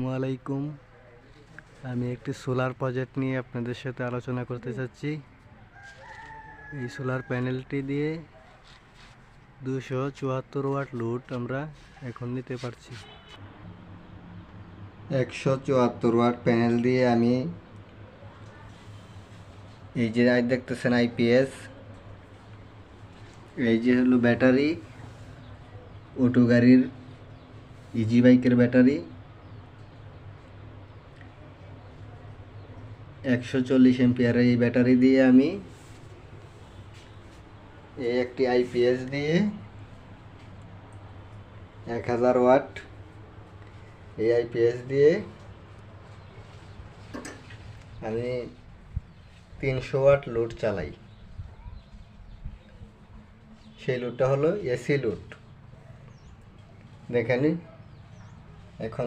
আসসালামু আলাইকুম। আমি একটি সোলার প্রজেক্ট নিয়ে আপনাদের সাথে আলোচনা করতে চাচ্ছি। এই সোলার প্যানেলটি দিয়ে 274 ওয়াট লোড আমরা এখন নিতে পারছি। 174 ওয়াট প্যানেল দিয়ে আমি এই যে দেখতেছেন আইপিএস, এই যে হলো ব্যাটারি, অটো গাড়ির ইজি বাইকের ব্যাটারি, 140 এম্পিয়ারের এই ব্যাটারি দিয়ে আমি এই একটি আইপিএস দিয়ে 1000 ওয়াট এই আইপিএস দিয়ে আমি 300 ওয়াট লোড চালাই। সেই লোডটা হলো এসি লোড। দেখেন এখন